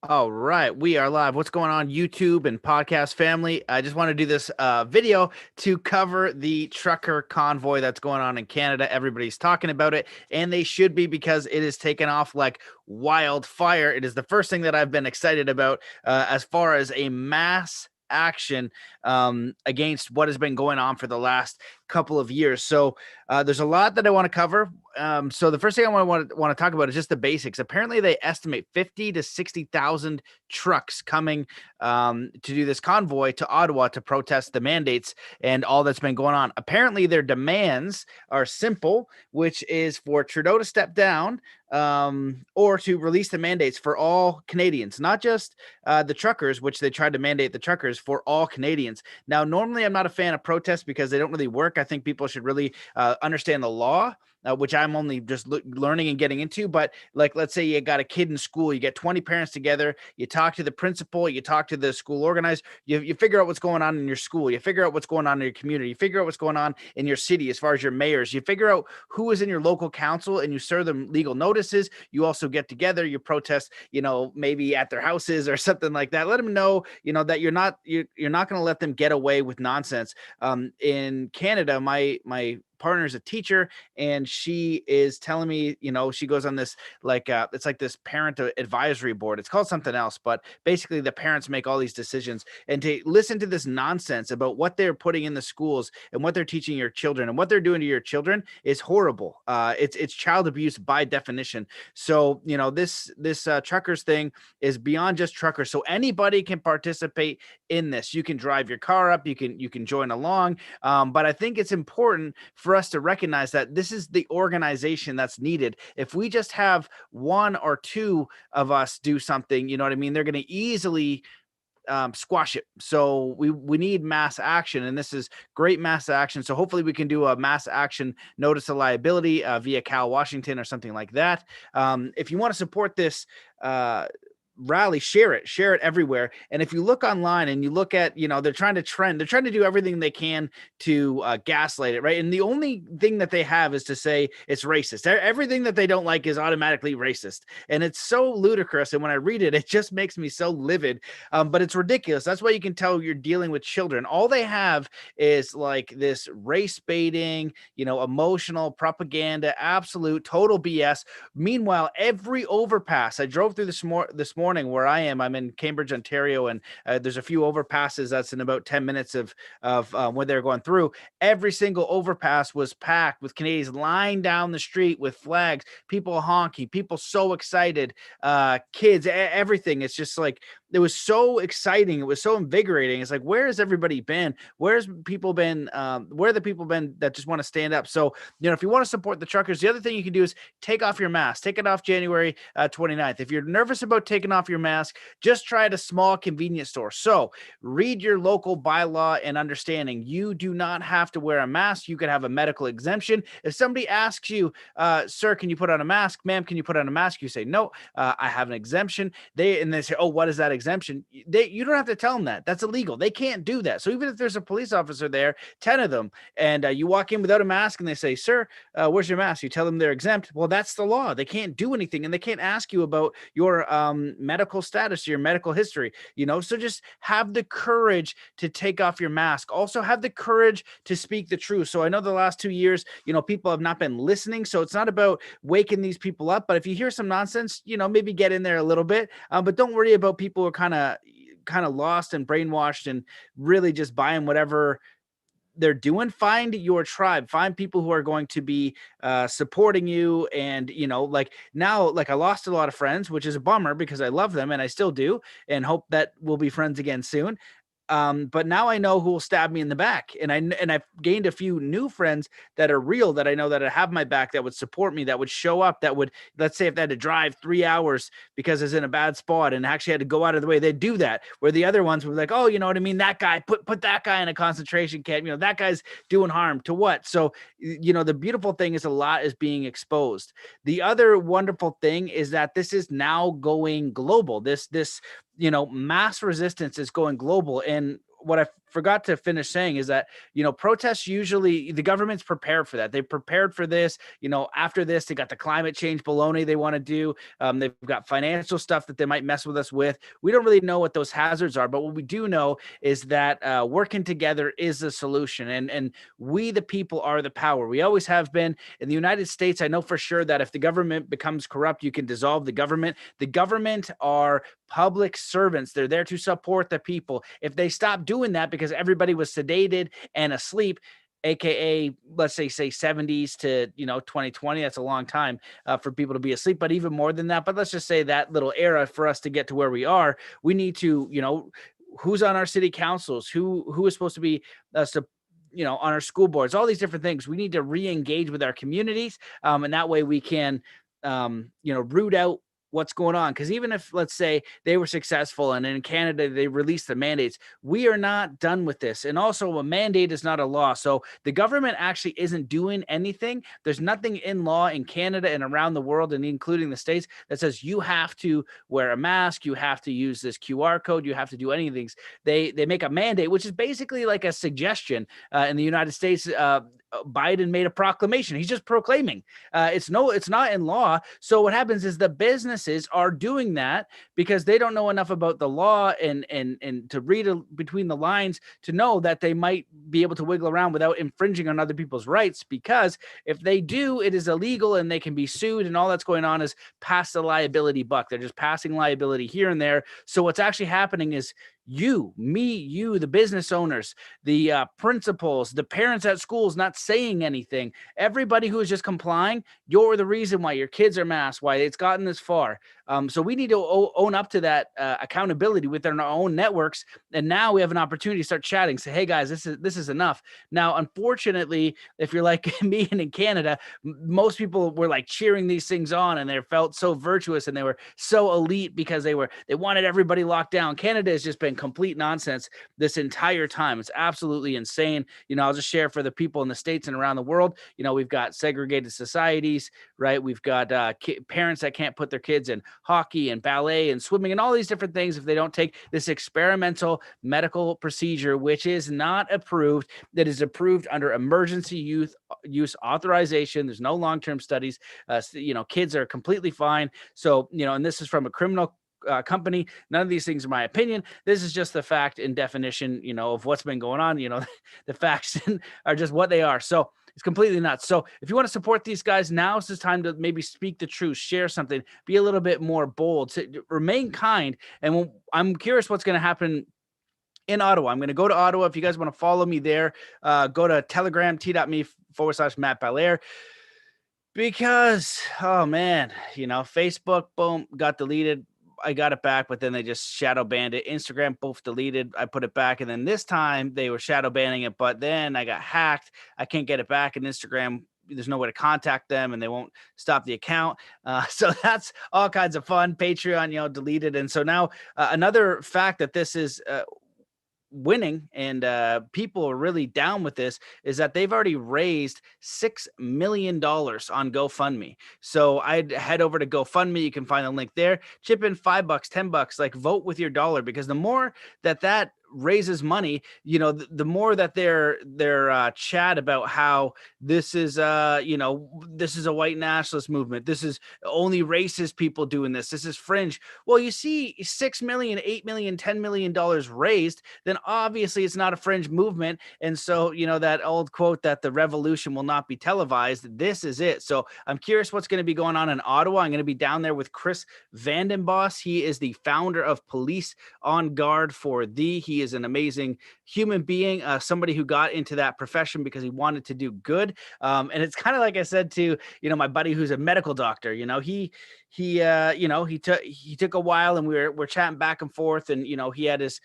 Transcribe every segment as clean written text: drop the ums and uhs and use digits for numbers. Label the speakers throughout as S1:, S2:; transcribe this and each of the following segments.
S1: All right, we are live. What's going on, YouTube and podcast family? I just want to do this video to cover the trucker convoy that's going on in Canada. Everybody's talking about it, and they should be because it is taken off like wildfire. It is the first thing that I've been excited about as far as a mass action against what has been going on for the last couple of years. So there's a lot that I want to cover. So the first thing I want to talk about is just the basics. Apparently, they estimate 50 to 60,000 trucks coming to do this convoy to Ottawa to protest the mandates and all that's been going on. Apparently, their demands are simple, which is for Trudeau to step down or to release the mandates for all Canadians, not just the truckers, which they tried to mandate the truckers for all Canadians. Now, normally I'm not a fan of protests because they don't really work. I think people should really understand the law, which I'm only just learning and getting into. But like, let's say you got a kid in school, you get 20 parents together, you talk to the principal, you talk to the school organizer, you figure out what's going on in your school, you figure out what's going on in your community, you figure out what's going on in your city as far as your mayors, you figure out who is in your local council and you serve them legal notices. You also get together, you protest, maybe at their houses or something like that. Let them know, that you're not going to let them get away with nonsense. In Canada, my partner's a teacher, and she is telling me, she goes on this it's like this parent advisory board. It's called something else, but basically the parents make all these decisions, and to listen to this nonsense about what they're putting in the schools and what they're teaching your children and what they're doing to your children is horrible. It's child abuse by definition. So this truckers thing is beyond just truckers. So anybody can participate in this. You can drive your car up. You can join along. But I think it's important for us to recognize that this is the organization that's needed. If we just have one or two of us do something, you know what I mean, they're going to easily squash it. So we need mass action, and this is great mass action. So hopefully we can do a mass action notice of liability via Cal Washington or something like that. If you want to support this rally, share it everywhere. And if you look online and you look at, they're trying to do everything they can to gaslight it, right? And the only thing that they have is to say it's racist. Everything that they don't like is automatically racist, and it's so ludicrous. And when I read it just makes me so livid. But it's ridiculous. That's why you can tell you're dealing with children. All they have is like this race baiting, emotional propaganda, absolute total BS. Meanwhile, every overpass, I drove through this morning where I am. I'm in Cambridge, Ontario, and there's a few overpasses that's in about 10 minutes of where they're going through. Every single overpass was packed with Canadians lying down the street with flags, people honking, people so excited, kids, everything. It's just like, it was so exciting. It was so invigorating. It's like, where has everybody been? Where's people been? Where are the people been that just want to stand up? So, if you want to support the truckers, the other thing you can do is take off your mask. Take it off January 29th. If you're nervous about taking off your mask, just try at a small convenience store. So read your local bylaw and understanding. You do not have to wear a mask. You could have a medical exemption. If somebody asks you, sir, can you put on a mask? Ma'am, can you put on a mask? You say, no, I have an exemption. They say, oh, what is that exemption? You don't have to tell them that. That's illegal. They can't do that. So even if there's a police officer there, 10 of them, and you walk in without a mask and they say, sir, where's your mask? You tell them they're exempt. Well, that's the law. They can't do anything, and they can't ask you about your medical status, your medical history, so just have the courage to take off your mask. Also have the courage to speak the truth. So I know the last 2 years, people have not been listening. So it's not about waking these people up, but if you hear some nonsense, maybe get in there a little bit, but don't worry about people who are kind of lost and brainwashed and really just buying whatever they're doing. Find your tribe, find people who are going to be supporting you. And now, I lost a lot of friends, which is a bummer because I love them and I still do, and hope that we'll be friends again soon. But now I know who will stab me in the back, and I've gained a few new friends that are real, that I know that have my back, that would support me, that would show up, that would, let's say if they had to drive 3 hours because it's in a bad spot and actually had to go out of the way, they'd do that. Where the other ones were like, oh, you know what I mean? That guy, put that guy in a concentration camp. That guy's doing harm to what? So, the beautiful thing is a lot is being exposed. The other wonderful thing is that this is now going global. This mass resistance is going global. And what I forgot to finish saying is that, protests, usually the government's prepared for that. They've prepared for this. After this, they got the climate change baloney they want to do. They've got financial stuff that they might mess with us with. We don't really know what those hazards are, but what we do know is that working together is the solution. And we, the people, are the power. We always have been. In the United States, I know for sure that if the government becomes corrupt, you can dissolve the government. The government are public servants. They're there to support the people. If they stop doing that because everybody was sedated and asleep, aka let's say 70s to 2020, that's a long time for people to be asleep, but even more than that, but let's just say that little era for us to get to where we are, we need to, who's on our city councils, who is supposed to be on our school boards, all these different things. We need to re-engage with our communities, and that way we can root out what's going on. Because even if, let's say, they were successful and in Canada they released the mandates, we are not done with this. And also, a mandate is not a law. So the government actually isn't doing anything. There's nothing in law in Canada and around the world, and including the States, that says you have to wear a mask, you have to use this QR code, you have to do any of these. They make a mandate, which is basically like a suggestion. In the United States, Biden made a proclamation. He's just proclaiming. It's not in law. So what happens is the businesses are doing that because they don't know enough about the law and to read between the lines to know that they might be able to wiggle around without infringing on other people's rights. Because if they do, it is illegal and they can be sued, and all that's going on is pass the liability buck. They're just passing liability here and there. So what's actually happening is you, the business owners, the principals, the parents at schools not saying anything. Everybody who is just complying, you're the reason why your kids are masked, why it's gotten this far. So we need to own up to that accountability within our own networks. And now we have an opportunity to start chatting. Say, hey guys, this is enough. Now, unfortunately, if you're like me and in Canada, most people were like cheering these things on, and they felt so virtuous and they were so elite because they wanted everybody locked down. Canada has just been complete nonsense this entire time. It's absolutely insane. I'll just share for the people in the States and around the world. We've got segregated societies, right? We've got parents that can't put their kids in hockey and ballet and swimming and all these different things if they don't take this experimental medical procedure, which is not approved, that is approved under emergency use authorization. There's no long-term studies. Kids are completely fine. So, and this is from a criminal company. None of these things are my opinion. This is just the fact and definition, of what's been going on. The facts are just what they are. So it's completely nuts. So if you want to support these guys, now is the time to maybe speak the truth, share something, be a little bit more bold, to remain kind. And I'm curious what's going to happen in Ottawa. I'm going to go to Ottawa. If you guys want to follow me there, go to Telegram, t.me/Matt Belair. Because, oh man, Facebook, boom, got deleted. I got it back, but then they just shadow banned it. Instagram, both deleted. I put it back. And then this time they were shadow banning it, but then I got hacked. I can't get it back. And Instagram, there's no way to contact them and they won't stop the account. So that's all kinds of fun. Patreon, deleted. And so now another fact that this is winning and people are really down with this is that they've already raised $6 million on GoFundMe. So I'd head over to GoFundMe. You can find the link there. Chip in $5, $10, like vote with your dollar, because the more that raises money, the more that their chat about how this is this is a white nationalist movement, this is only racist people doing this is fringe. Well, you see 6 million, 8 million, $10 million raised, then obviously it's not a fringe movement. And so that old quote that the revolution will not be televised, this is it. So I'm curious what's going to be going on in Ottawa. I'm going to be down there with Chris Vandenboss. He is the founder of Police on Guard for Thee. He is an amazing human being, somebody who got into that profession because he wanted to do good. And it's kind of like I said to, my buddy who's a medical doctor, he took a while, and we're chatting back and forth, and, he had his,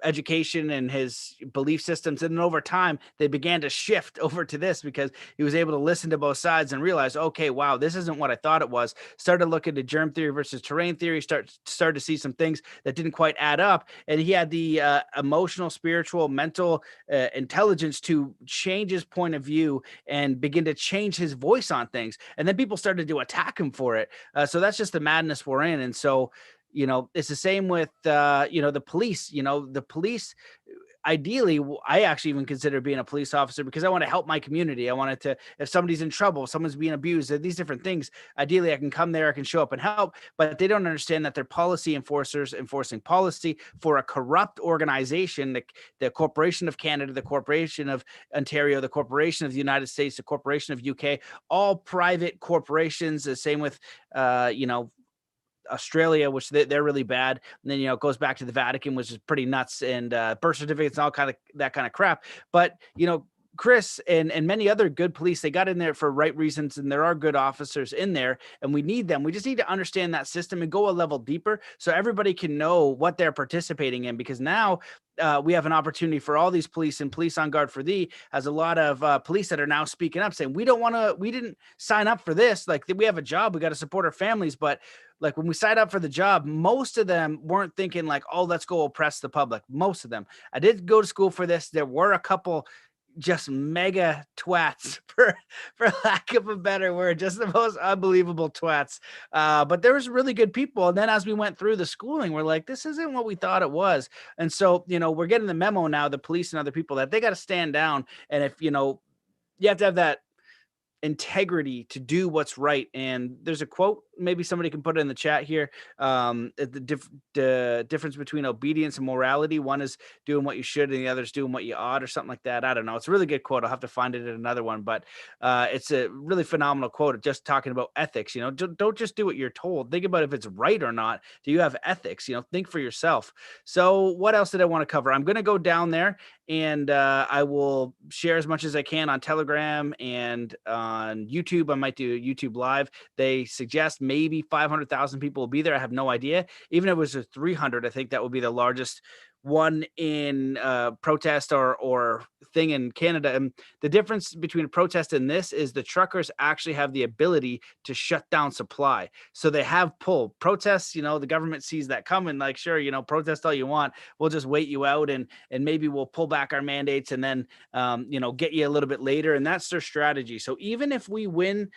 S1: education and his belief systems. And then over time, they began to shift over to this because he was able to listen to both sides and realize, okay, wow, this isn't what I thought it was. Started looking at germ theory versus terrain theory, started to see some things that didn't quite add up. And he had the emotional, spiritual, mental intelligence to change his point of view and begin to change his voice on things. And then people started to attack him for it. So that's just the madness we're in. And so, It's the same with, the police. The police, ideally, I actually even consider being a police officer because I want to help my community. I wanted to, if somebody's in trouble, someone's being abused, these different things, ideally I can come there, I can show up and help. But they don't understand that they're policy enforcers enforcing policy for a corrupt organization, the Corporation of Canada, the Corporation of Ontario, the Corporation of the United States, the Corporation of UK, all private corporations. The same with, Australia, which they're really bad. And then, it goes back to the Vatican, which is pretty nuts, and birth certificates and all kind of that kind of crap. But, Chris and many other good police, they got in there for right reasons, and there are good officers in there, and we need them. We just need to understand that system and go a level deeper so everybody can know what they're participating in, because now we have an opportunity for all these police, and Police on Guard for Thee has a lot of police that are now speaking up saying, we didn't sign up for this. Like, we have a job, we got to support our families. But like, when we signed up for the job, most of them weren't thinking like, oh, let's go oppress the public. Most of them. I did go to school for this. There were a couple just mega twats, for lack of a better word, just the most unbelievable twats. But there was really good people. And then as we went through the schooling, we're like, this isn't what we thought it was. And so, we're getting the memo now, the police and other people, that they got to stand down. And if, you have to have that integrity to do what's right. And there's a quote, maybe somebody can put it in the chat here. The difference between obedience and morality, one is doing what you should and the other is doing what you ought, or something like that. I don't know. It's a really good quote. I'll have to find it in another one, but it's a really phenomenal quote, just talking about ethics. Don't just do what you're told. Think about if it's right or not. Do you have ethics? Think for yourself. So what else did I want to cover? I'm going to go down there, and I will share as much as I can on Telegram and on YouTube. I might do YouTube Live. They suggest maybe 500,000 people will be there. I have no idea. Even if it was a 300, I think that would be the largest one in protest or thing in Canada. And the difference between a protest and this is the truckers actually have the ability to shut down supply. So they have pull. Protests, the government sees that coming, like, sure, protest all you want. We'll just wait you out, and maybe we'll pull back our mandates, and then get you a little bit later. And that's their strategy. So even if we win,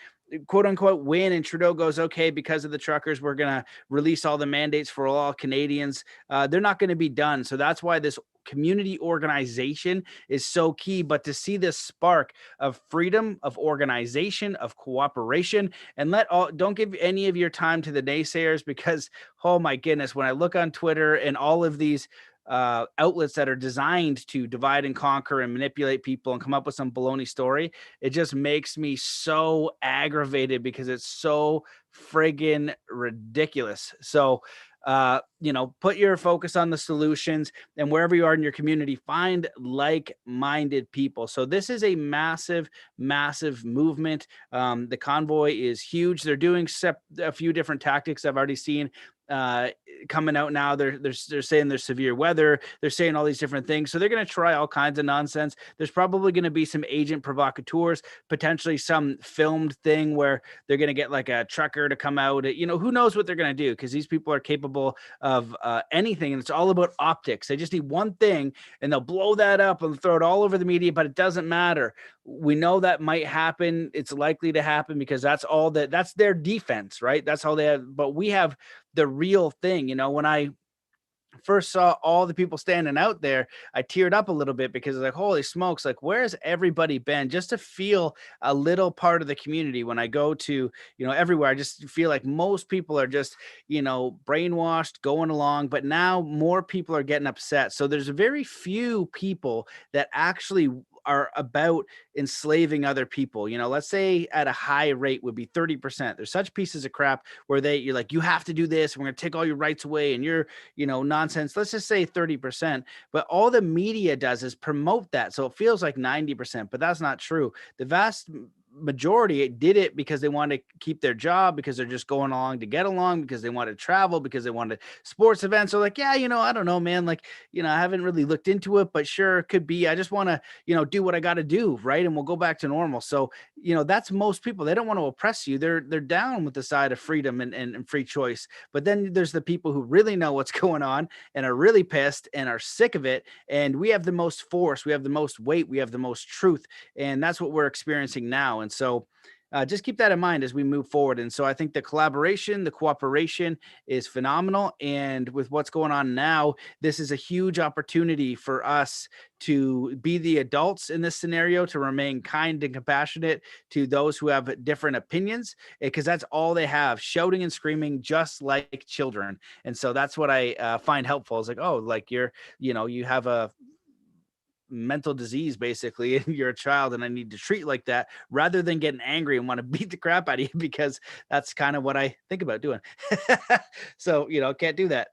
S1: quote unquote win, and Trudeau goes, okay, because of the truckers, we're going to release all the mandates for all Canadians, they're not going to be done. So that's why this community organization is so key. But to see this spark of freedom, of organization, of cooperation, and don't give any of your time to the naysayers, because, oh my goodness, when I look on Twitter and all of these outlets that are designed to divide and conquer and manipulate people and come up with some baloney story, it just makes me so aggravated because it's so friggin' ridiculous. So put your focus on the solutions, and wherever you are in your community, find like-minded people. So this is a massive, massive movement. The Convoy is huge. They're doing a few different tactics I've already seen coming out now. They're saying there's severe weather. They're saying all these different things. So they're going to try all kinds of nonsense. There's probably going to be some agent provocateurs, potentially some filmed thing where they're going to get like a trucker to come out. Who knows what they're going to do, because these people are capable of anything, and it's all about optics. They just need one thing and they'll blow that up and throw it all over the media, but it doesn't matter. We know that might happen. It's likely to happen because that's their defense, right? That's how they have. But we have the real thing. When I first saw all the people standing out there, I teared up a little bit because it's like, holy smokes, like, where's everybody been? Just to feel a little part of the community. When I go to, everywhere, I just feel like most people are just, brainwashed, going along, but now more people are getting upset. So there's very few people that actually are about enslaving other people. Let's say at a high rate would be 30%. There's such pieces of crap where you're like, you have to do this, and we're going to take all your rights away, and you're, nonsense. Let's just say 30%. But all the media does is promote that. So it feels like 90%, but that's not true. The vast majority did it because they wanted to keep their job, because they're just going along to get along, because they want to travel, because they wanted sports events. So like, yeah, I don't know, man. Like, I haven't really looked into it, but sure, it could be. I just want to, do what I got to do. Right. And we'll go back to normal. So, that's most people. They don't want to oppress you. They're down with the side of freedom and free choice. But then there's the people who really know what's going on and are really pissed and are sick of it. And we have the most force. We have the most weight. We have the most truth. And that's what we're experiencing now. And so just keep that in mind as we move forward. And so I think the collaboration, the cooperation is phenomenal. And with what's going on now, this is a huge opportunity for us to be the adults in this scenario, to remain kind and compassionate to those who have different opinions, because that's all they have, shouting and screaming just like children. And so that's what I find helpful. It's like, oh, like you have a mental disease basically and you're a child and I need to treat like that, rather than getting angry and want to beat the crap out of you, because that's kind of what I think about doing. So can't do that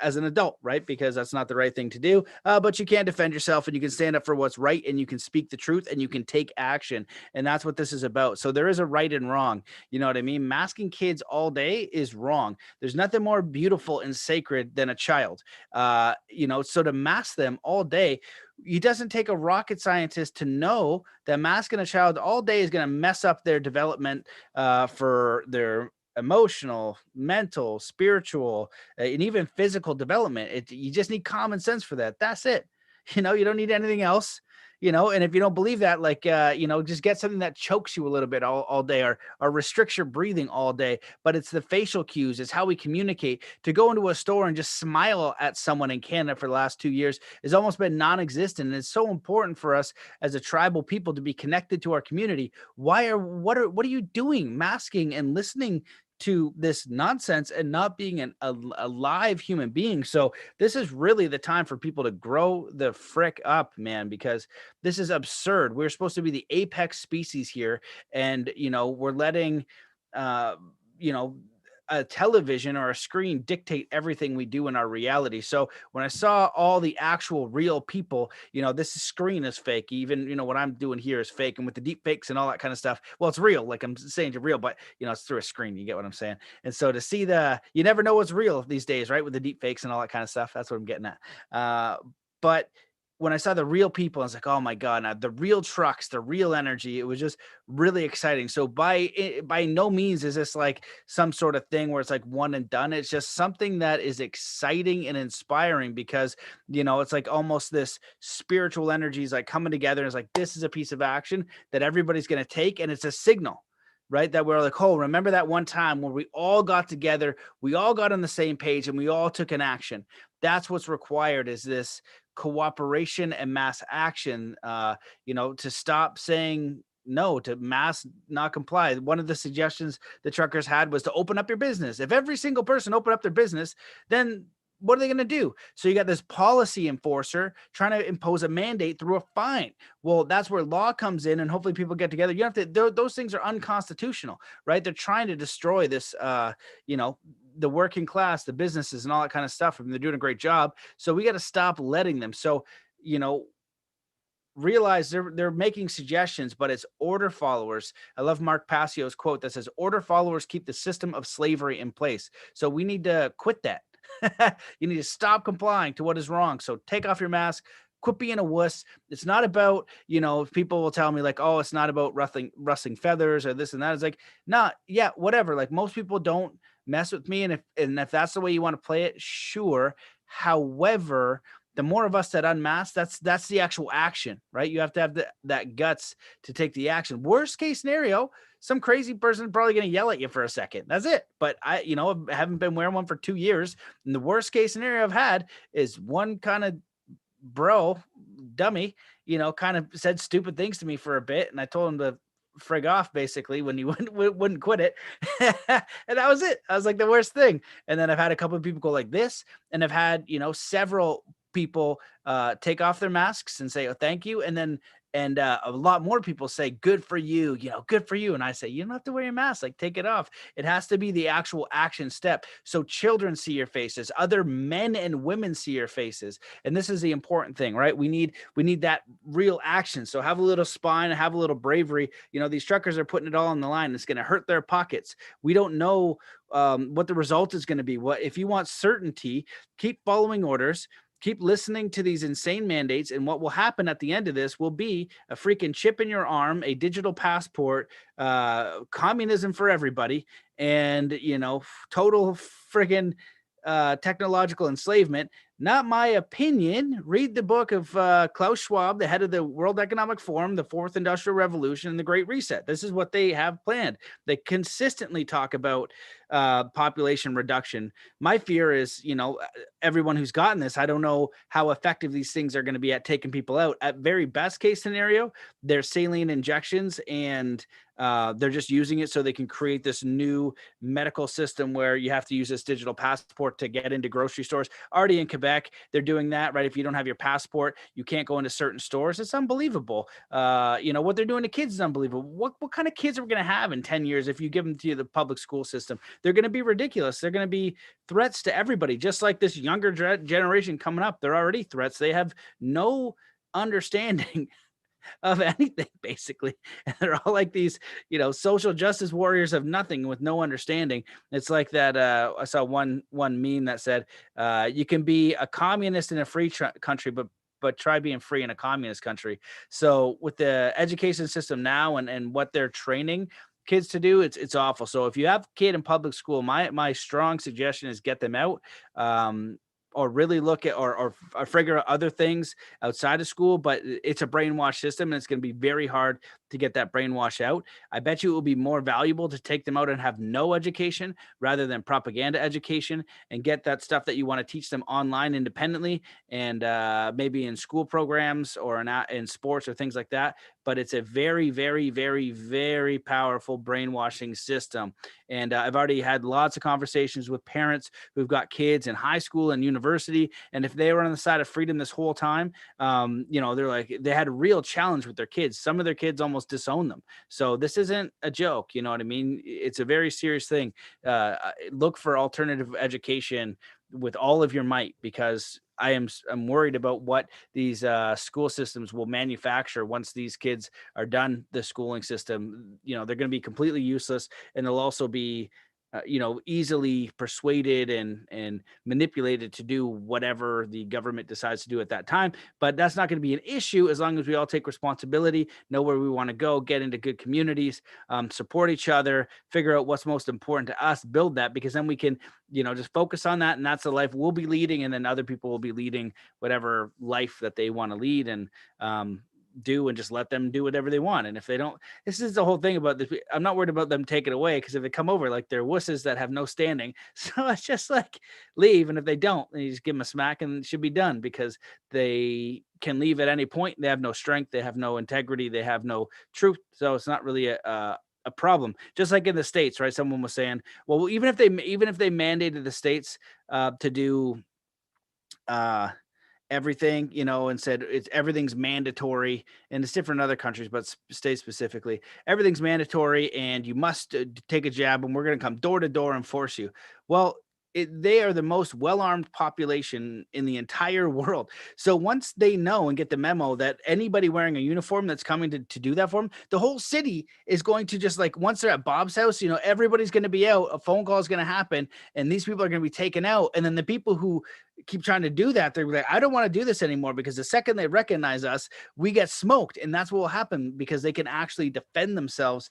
S1: as an adult, right? Because that's not the right thing to do. But you can defend yourself and you can stand up for what's right and you can speak the truth and you can take action. And that's what this is about. So there is a right and wrong. You know what I mean? Masking kids all day is wrong. There's nothing more beautiful and sacred than a child. So to mask them all day, it doesn't take a rocket scientist to know that masking a child all day is going to mess up their development for their emotional, mental, spiritual, and even physical development. You just need common sense for that. That's it. You don't need anything else. And if you don't believe that, like, just get something that chokes you a little bit all day, or restricts your breathing all day. But it's the facial cues. It's how we communicate. To go into a store and just smile at someone in Canada for the last 2 years has almost been non-existent. And it's so important for us as a tribal people to be connected to our community. What are you doing? Masking and listening to this nonsense and not being a live human being. So this is really the time for people to grow the frick up, man, because this is absurd. We're supposed to be the apex species here, and we're letting a television or a screen dictate everything we do in our reality. So when I saw all the actual real people, this screen is fake. Even, what I'm doing here is fake. And with the deep fakes and all that kind of stuff, well, it's real. Like I'm saying it's real, but it's through a screen. You get what I'm saying? And so to see you never know what's real these days, right? With the deep fakes and all that kind of stuff. That's what I'm getting at. But when I saw the real people, I was like, oh my God, now the real trucks, the real energy, it was just really exciting. So by no means is this like some sort of thing where it's like one and done. It's just something that is exciting and inspiring, because, it's like almost this spiritual energy is like coming together. And it's like, this is a piece of action that everybody's going to take. And it's a signal, right? That we're like, oh, remember that one time where we all got together, we all got on the same page and we all took an action. That's what's required, is this cooperation and mass action, to stop saying no, to mass not comply. One of the suggestions the truckers had was to open up your business. If every single person opened up their business, then what are they going to do? So you got this policy enforcer trying to impose a mandate through a fine. Well, that's where law comes in, and hopefully people get together. You have to, those things are unconstitutional, right? They're trying to destroy this, the working class, the businesses and all that kind of stuff. And they're doing a great job. So we got to stop letting them. So, realize they're making suggestions, but it's order followers. I love Mark Passio's quote that says, order followers keep the system of slavery in place. So we need to quit that. You need to stop complying to what is wrong. So take off your mask, quit being a wuss. It's not about, people will tell me like, oh, it's not about rustling feathers or this and that. It's like, nah, yeah, whatever. Like most people don't mess with me. And if that's the way you want to play it, sure. However, the more of us that unmask, that's the actual action, right? You have to have that guts to take the action. Worst case scenario, some crazy person is probably going to yell at you for a second. That's it. But I haven't been wearing one for 2 years. And the worst case scenario I've had is one kind of dummy, kind of said stupid things to me for a bit. And I told him to frig off basically when he wouldn't quit it. And that was it. I was like the worst thing. And then I've had a couple of people go like this, and I've had, several people take off their masks and say, oh, thank you. And a lot more people say, good for you, good for you. And I say, you don't have to wear your mask, like take it off. It has to be the actual action step. So children see your faces, other men and women see your faces. And this is the important thing, right? We need that real action. So have a little spine, have a little bravery. These truckers are putting it all on the line. It's going to hurt their pockets. We don't know what the result is going to be. If you want certainty, keep following orders. Keep listening to these insane mandates, and what will happen at the end of this will be a freaking chip in your arm, a digital passport, communism for everybody, and total freaking technological enslavement. Not my opinion. Read the book of Klaus Schwab, the head of the World Economic Forum, the Fourth Industrial Revolution, and the Great Reset. This is what they have planned. They consistently talk about population reduction. My fear is, everyone who's gotten this, I don't know how effective these things are going to be at taking people out. At very best case scenario, they're saline injections, and they're just using it so they can create this new medical system where you have to use this digital passport to get into grocery stores. Already in Quebec, they're doing that, right? If you don't have your passport, you can't go into certain stores. It's unbelievable. What they're doing to kids is unbelievable. What kind of kids are we going to have in 10 years if you give them to the public school system? They're going to be ridiculous. They're going to be threats to everybody, just like this younger generation coming up. They're already threats. They have no understanding of anything, basically. And they're all like these, social justice warriors of nothing with no understanding. It's like that. I saw one meme that said, you can be a communist in a free country, but try being free in a communist country. So with the education system now and what they're training kids to do, it's awful. So if you have a kid in public school, my strong suggestion is get them out. Or really look at or figure out other things outside of school, but it's a brainwash system, and it's going to be very hard to get that brainwash out. I bet you it will be more valuable to take them out and have no education rather than propaganda education, and get that stuff that you want to teach them online independently, and maybe in school programs or in sports or things like that. But it's a very, very, very, very powerful brainwashing system. And I've already had lots of conversations with parents who've got kids in high school and university. And if they were on the side of freedom this whole time, they're like, they had a real challenge with their kids. Some of their kids almost disown them. So this isn't a joke. You know what I mean? It's a very serious thing. Look for alternative education with all of your might, because I'm worried about what these school systems will manufacture once these kids are done the schooling system. They're going to be completely useless, and they'll also be easily persuaded and manipulated to do whatever the government decides to do at that time. But that's not going to be an issue as long as we all take responsibility, know where we want to go, get into good communities, support each other, figure out what's most important to us, build that, because then we can, just focus on that. And that's the life we'll be leading. And then other people will be leading whatever life that they want to lead, and do, and just let them do whatever they want. And if they don't, this is the whole thing about this. I'm not worried about them taking away, because if they come over, like, they're wusses that have no standing. So it's just like, leave. And if they don't, then you just give them a smack and it should be done, because they can leave at any point. They have no strength. They have no integrity. They have no truth. So it's not really a problem. Just like in the States, right? Someone was saying, well, even if they mandated the states to do everything, and said everything's mandatory, and it's different in other countries, but states specifically, everything's mandatory, and you must take a jab, and we're going to come door to door and force you. Well, they are the most well-armed population in the entire world. So once they know and get the memo that anybody wearing a uniform that's coming to do that for them, the whole city is going to just, like, once they're at Bob's house, everybody's going to be out, a phone call is going to happen, and these people are going to be taken out. And then the people who keep trying to do that, they're like, I don't want to do this anymore, because the second they recognize us, we get smoked. And that's what will happen, because they can actually defend themselves.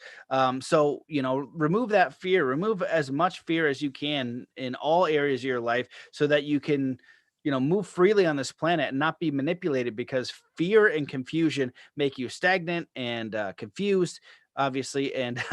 S1: So remove that fear, remove as much fear as you can in all areas of your life, so that you can move freely on this planet and not be manipulated, because fear and confusion make you stagnant and confused, obviously, and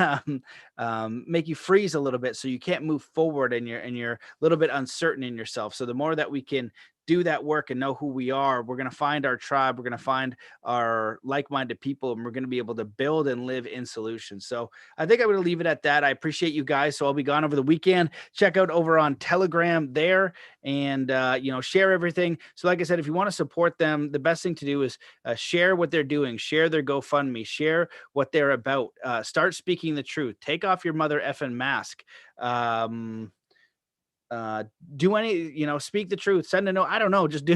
S1: make you freeze a little bit, so you can't move forward, and you're a little bit uncertain in yourself. So the more that we can do that work and know who we are, we're going to find our tribe, we're going to find our like-minded people, and we're going to be able to build and live in solutions. So I think I'm going to leave it at that. I appreciate you guys. So I'll be gone over the weekend. Check out over on Telegram there, and share everything. So like I said, if you want to support them, the best thing to do is share what they're doing, share their GoFundMe, share what they're about, start speaking the truth, take off your mother effing mask, do any, speak the truth, send a note, I don't know, just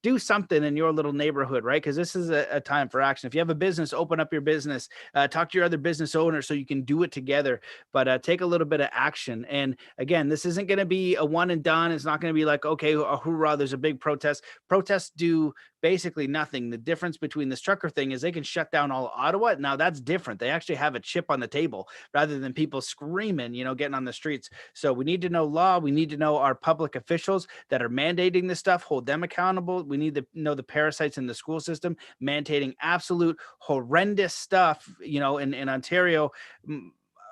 S1: do something in your little neighborhood, right? Because this is a time for action. If you have a business, open up your business, talk to your other business owners so you can do it together, but take a little bit of action. And again, this isn't going to be a one and done. It's not going to be like, okay, hoorah, there's a big protest. Protests do basically nothing. The difference between this trucker thing is they can shut down all of Ottawa. Now that's different. They actually have a chip on the table rather than people screaming, getting on the streets. So we need to know law. We need to know know our public officials that are mandating this stuff, hold them accountable. We need to know the parasites in the school system mandating absolute horrendous stuff. In Ontario,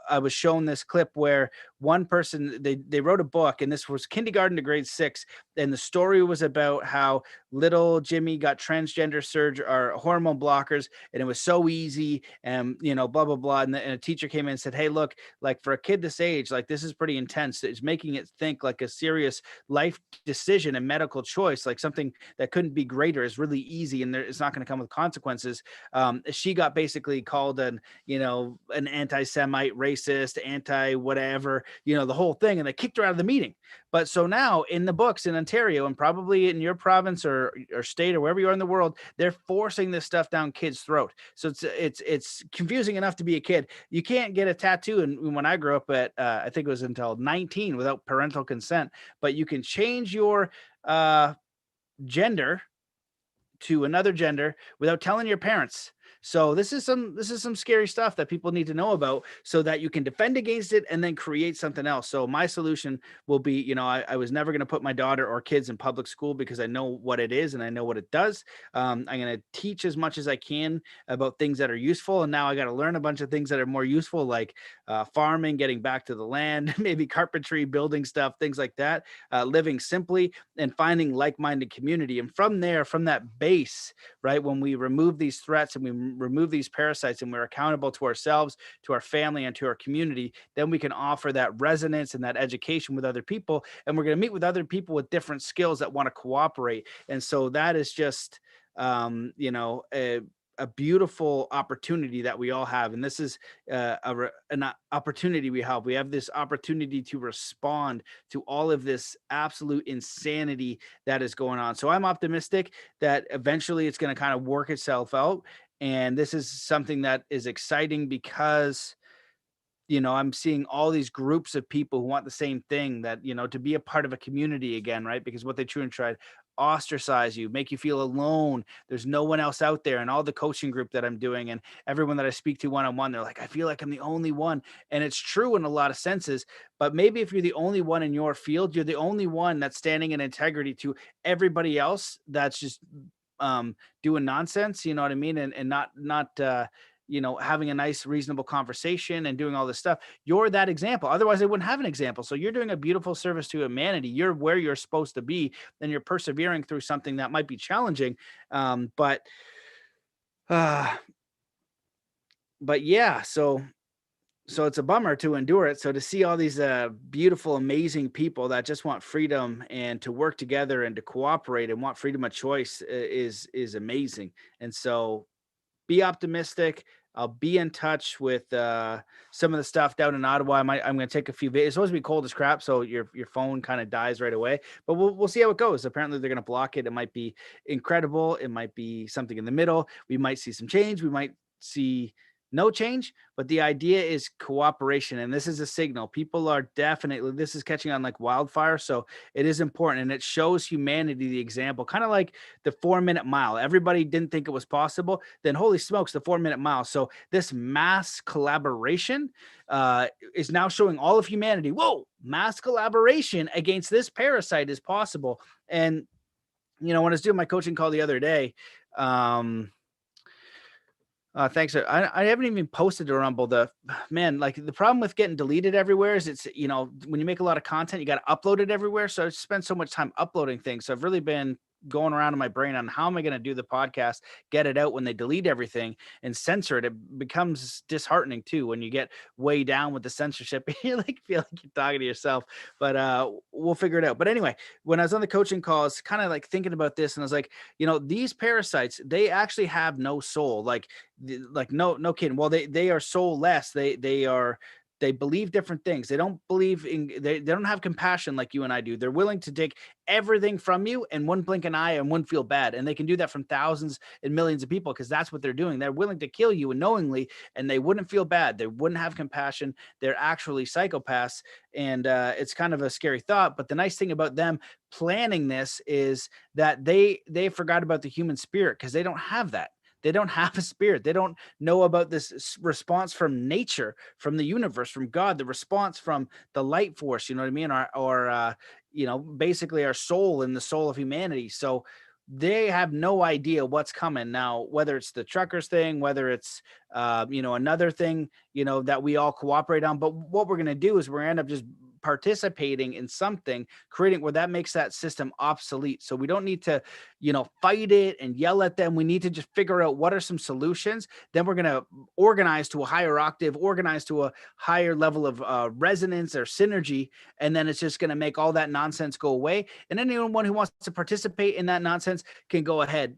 S1: I was shown this clip where one person, they wrote a book, and this was kindergarten to grade 6, and the story was about how little Jimmy got transgender surgery or hormone blockers, and it was so easy, and blah blah blah. And a teacher came in and said, "Hey, look, like for a kid this age, like this is pretty intense. It's making it think like a serious life decision and medical choice, like something that couldn't be greater is really easy, and it's not going to come with consequences." She got basically called an anti-Semite, racist, anti-whatever, the whole thing, and they kicked her out of the meeting. But so now in the books in Ontario, and probably in your province or state or wherever you are in the world, they're forcing this stuff down kids' throat. So it's confusing enough to be a kid. You can't get a tattoo. And when I grew up at, I think it was until 19 without parental consent, but you can change your gender to another gender without telling your parents. So this is some scary stuff that people need to know about so that you can defend against it and then create something else. So my solution will be, I was never going to put my daughter or kids in public school because I know what it is and I know what it does. I'm going to teach as much as I can about things that are useful. And now I got to learn a bunch of things that are more useful, like farming, getting back to the land, maybe carpentry, building stuff, things like that, living simply, and finding like-minded community. And from there, from that base, right, when we remove these threats and we remove these parasites and we're accountable to ourselves, to our family, and to our community, then we can offer that resonance and that education with other people. And we're going to meet with other people with different skills that want to cooperate. And so that is just, a beautiful opportunity that we all have. And this is an opportunity we have. We have this opportunity to respond to all of this absolute insanity that is going on. So I'm optimistic that eventually it's going to kind of work itself out. And this is something that is exciting because I'm seeing all these groups of people who want the same thing, that, to be a part of a community again, right? Because what they try and tried ostracize you, make you feel alone. There's no one else out there. And all the coaching group that I'm doing and everyone that I speak to one-on-one, they're like, I feel like I'm the only one. And it's true in a lot of senses, but maybe if you're the only one in your field, you're the only one that's standing in integrity to everybody else that's just doing nonsense, you know what I mean? And not having a nice, reasonable conversation and doing all this stuff. You're that example. Otherwise, I wouldn't have an example. So you're doing a beautiful service to humanity. You're where you're supposed to be, and you're persevering through something that might be challenging. But yeah, so it's a bummer to endure it. So to see all these beautiful, amazing people that just want freedom and to work together and to cooperate and want freedom of choice is amazing. And so be optimistic. I'll be in touch with some of the stuff down in Ottawa. I'm going to take a few videos. It's supposed to be cold as crap, so your phone kind of dies right away. But we'll see how it goes. Apparently, they're going to block it. It might be incredible. It might be something in the middle. We might see some change. We might see no change, but the idea is cooperation. And this is a signal. People are definitely, this is catching on like wildfire. So it is important. And it shows humanity the example, kind of like the 4-minute mile. Everybody didn't think it was possible. Then holy smokes, the 4-minute mile. So this mass collaboration is now showing all of humanity, whoa, mass collaboration against this parasite is possible. And, when I was doing my coaching call the other day, thanks. Sir. I haven't even posted to Rumble. Like the problem with getting deleted everywhere is it's, when you make a lot of content, you got to upload it everywhere. So I spend so much time uploading things. So I've really been going around in my brain on how am I going to do the podcast, get it out when they delete everything and censor it. It becomes disheartening too when you get way down with the censorship. You feel like you're talking to yourself, but we'll figure it out. But anyway, when I was on the coaching calls, kind of like thinking about this, and I was like, these parasites, they actually have no soul. Like no kidding. Well, they are soulless. They believe different things. They don't believe in, they don't have compassion like you and I do. They're willing to take everything from you and one blink an eye and one feel bad. And they can do that from thousands and millions of people because that's what they're doing. They're willing to kill you unknowingly and they wouldn't feel bad. They wouldn't have compassion. They're actually psychopaths. And it's kind of a scary thought. But the nice thing about them planning this is that they forgot about the human spirit because they don't have that. They don't have a spirit. They don't know about this response from nature, from the universe, from God, the response from the light force, you know what I mean? Or basically our soul and the soul of humanity. So they have no idea what's coming now, whether it's the truckers thing, whether it's, another thing, that we all cooperate on. But what we're going to do is we're going to end up just participating in something, creating where that makes that system obsolete. So we don't need to, fight it and yell at them. We need to just figure out what are some solutions. Then we're going to organize to a higher octave, organize to a higher level of resonance or synergy. And then it's just going to make all that nonsense go away. And anyone who wants to participate in that nonsense can go ahead.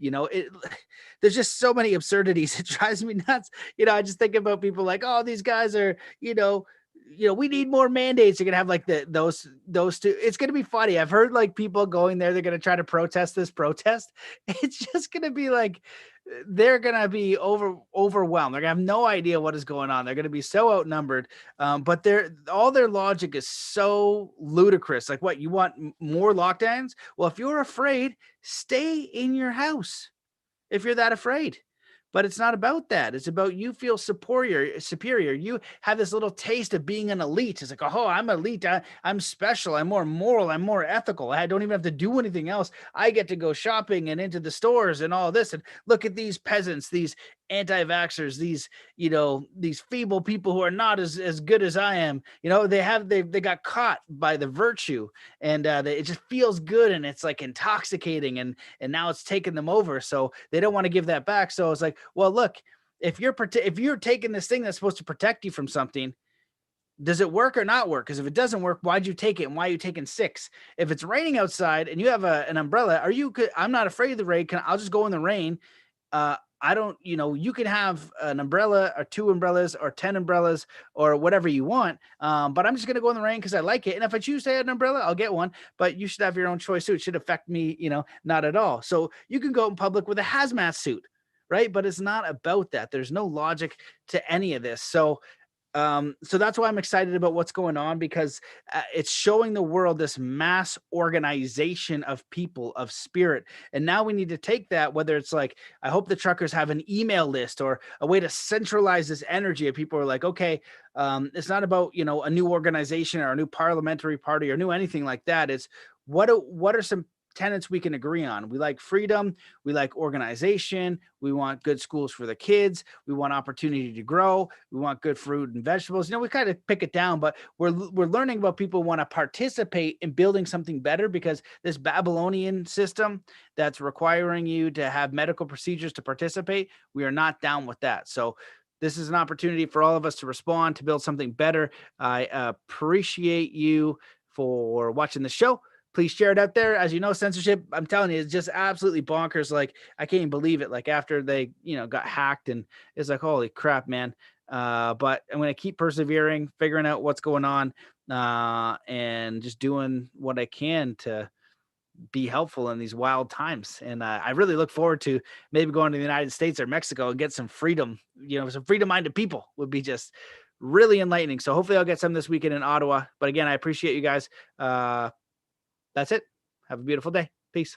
S1: There's just so many absurdities. It drives me nuts. I just think about people like, oh, these guys are, we need more mandates. You're gonna have like those two. It's gonna be funny. I've heard like people going there. They're gonna try to protest this protest. It's just gonna be like they're gonna be overwhelmed. They're gonna have no idea what is going on. They're gonna be so outnumbered. But all their logic is so ludicrous. Like, what, you want more lockdowns? Well, if you're afraid, stay in your house. If you're that afraid. But it's not about that. It's about you feel superior. You have this little taste of being an elite. It's like, oh, I'm elite. I'm special. I'm more moral. I'm more ethical. I don't even have to do anything else. I get to go shopping and into the stores and all this. And look at these peasants, these anti-vaxxers, these feeble people who are not as good as I am. They got caught by the virtue, and it just feels good, and it's like intoxicating, and now it's taken them over. So they don't want to give that back. So it's like, well, look, if you're taking this thing that's supposed to protect you from something, does it work or not work? Because if it doesn't work, why'd you take it, and why are you taking 6? If it's raining outside and you have an umbrella, I'm not afraid of the rain. I'll just go in the rain. I don't, you can have an umbrella or 2 umbrellas or 10 umbrellas or whatever you want. But I'm just going to go in the rain because I like it. And if I choose to have an umbrella, I'll get one, but you should have your own choice too. It should affect me, not at all. So you can go out in public with a hazmat suit, right? But it's not about that. There's no logic to any of this. So that's why I'm excited about what's going on, because it's showing the world this mass organization of people, of spirit. And now we need to take that, whether it's like, I hope the truckers have an email list or a way to centralize this energy of people who are like, okay, it's not about, a new organization or a new parliamentary party or new anything like that. It's what are some tenets we can agree on. We like freedom. We like organization. We want good schools for the kids. We want opportunity to grow. We want good fruit and vegetables. We kind of pick it down, but we're learning about people who want to participate in building something better, because this Babylonian system that's requiring you to have medical procedures to participate, we are not down with that. So this is an opportunity for all of us to respond, to build something better. I appreciate you for watching the show. Please share it out there. As you know, censorship, I'm telling you, it's just absolutely bonkers. Like, I can't even believe it. Like, after they, got hacked, and it's like, holy crap, man. But I'm going to keep persevering, figuring out what's going on, and just doing what I can to be helpful in these wild times. And I really look forward to maybe going to the United States or Mexico and get some freedom, some freedom-minded people would be just really enlightening. So hopefully I'll get some this weekend in Ottawa. But again, I appreciate you guys. That's it. Have a beautiful day. Peace.